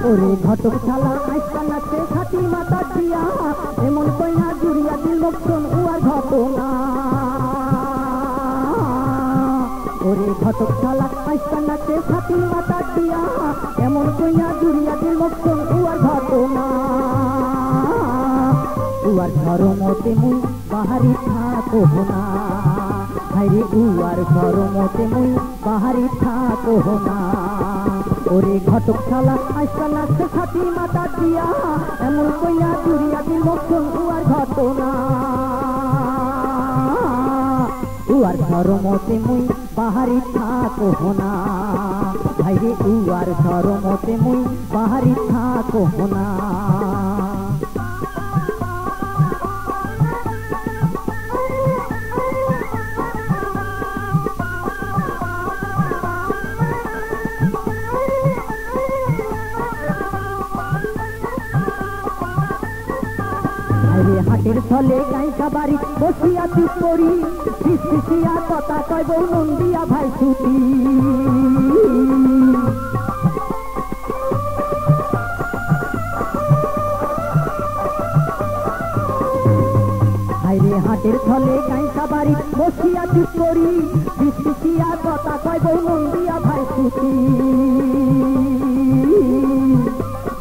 ওরে ঘটক শালা আইসা নাচে খাটি মাথা দিয়া এমন কইনা জুড়িয়া দিল লোকজন উয়ার ঘটনা ওরে ঘটক শালা আইসা নাচে খাটি মাথা দিয়া এমন কইনা জুড়িয়া দিল লোকজন উয়ার ঘটনা উয়ার ধর্মতে মুই বাহারি থাকো না হাইরে উয়ার ধর্মতে মুই বাহারি থাকো না ওরে ঘটক শালা আইসা নাচে খাটি মাথা দিয়া এমন কইনা জুড়িয়া দিল লোকজন উয়ার ঘটনা উয়ার ধর্মতে মুই বাহারি থাকো না ভাইরে উয়ার ধর্মতে মুই বাহারি থাকো না হাটের ছলে গাইকা বাড়ি বসিয়া চুপ করি ফিসফিসিয়া কথা কয় বউ নন্দিয়া ভাই ছুটি হাইরে হাটের ছলে গাইকা বাড়ি বসিয়া চুপ করি ফিসফিসিয়া কথা কয় বউ নন্দিয়া ভাই ছুটি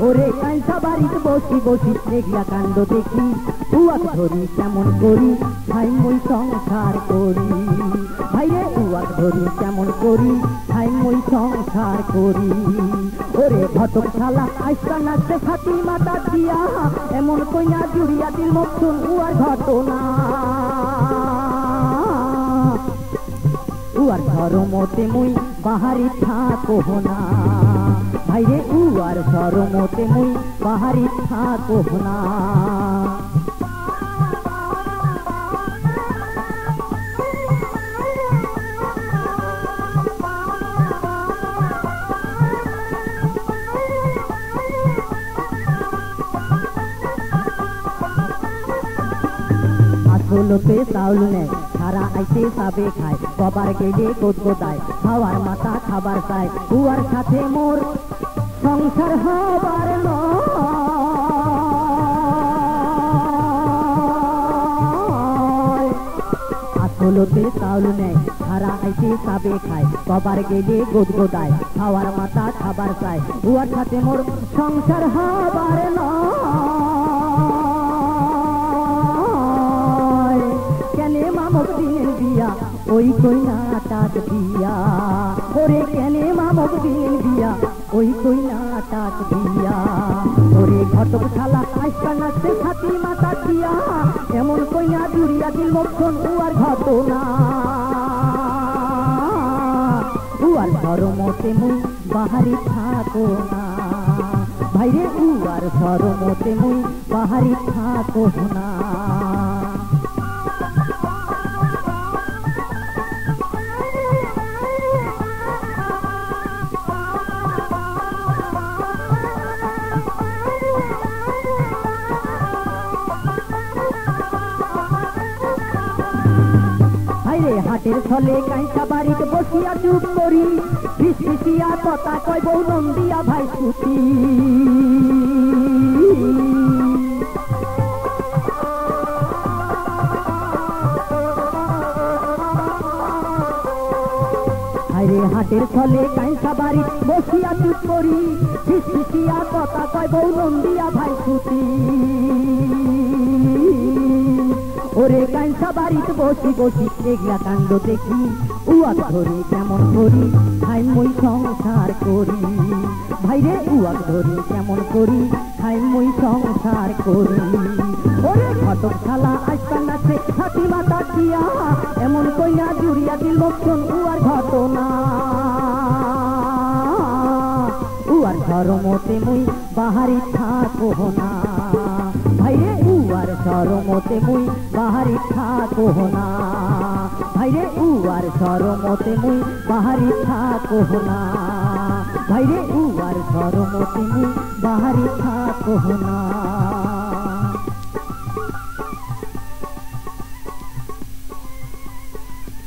ওরে কাইসা বাড়িতে বসি বসি দেখলা কাণ্ড দেখি উয়াক ধরি কেমন করি ভাই মই সংসার করি ভাইরে উয়াক ধরি কেমন করি ভাই মই সংসার করি ওরে ঘটক শালা আইসা নাচে খাটি মাথা দিয়া এমন কইনা জুড়িয়া দিল মতন উয়ার ঘটনা উয়ার ধর্মতে মুই বাহারি থাকো না ভাইরে উয়ার ধর্মতে মুই বাহারি থাকো না আসলতে চাউল নেই সারা আইতে সাবে খায় কবার গেলে গোদায় খাওয়ার মাথা খাবার চায় উয়ার সাথে মোর সংসার হবার নয় আসলতে চাউল নেই সারা আইতে সাবে খায় কবার গেলে গোদায় খাওয়ার মাথা খাবার চায় উয়ার সাথে মোর সংসার হবার নয় কেনে মামক দিনের বিয়া ওই কইনা টাক দিয়া ওরে কেনে মামক দিনের বিয়া ওই কইনা টাক দিয়া ওরে ঘটক শালা আইসা নাচে খাটি মাথা দিয়া এমন কইনা জুড়িয়া দিল লোকজন উয়ার ঘটনা উয়ার ধর্মতে মুই বাহারি থাকো না ভাইরে উয়ার ধর্মতে মুই বাহারি থাকো না হাটের ছলে কাইসা বাড়িতে বসিয়া চুপ করি ফিসফিসিয়া কথা কয় বউ নন্দিয়া ভাই ছুটি হাইরে হাটের ছলে কাইসা বাড়ি বসিয়া চুপ করি ফিসফিসিয়া কথা কয় বউ নন্দিয়া ভাই ছুটি ওরে কাইসা বাড়িতে বসি বসি দেখলা কাণ্ড দেখি উয়াক ধরি কেমন করি খাই মই সংসার করি ভাইরে উয়াক ধরি কেমন করি খাই মই সংসার করি ওরে ঘটক শালা আইসা নাচে খাটি মাথা দিয়া এমন কইনা জুড়িয়া দিল লোকজন উয়ার ঘটনা উয়ার ধর্মতে মুই বাহারি থাকো না ভাইরে উয়ার ধর্মতে মুই বাহারি থাকো না ভাইরে উয়ার ধর্মতে মুই বাহারি থাকো না ভাইরে উয়ার ধর্মতে মুই বাহারি থাকো না।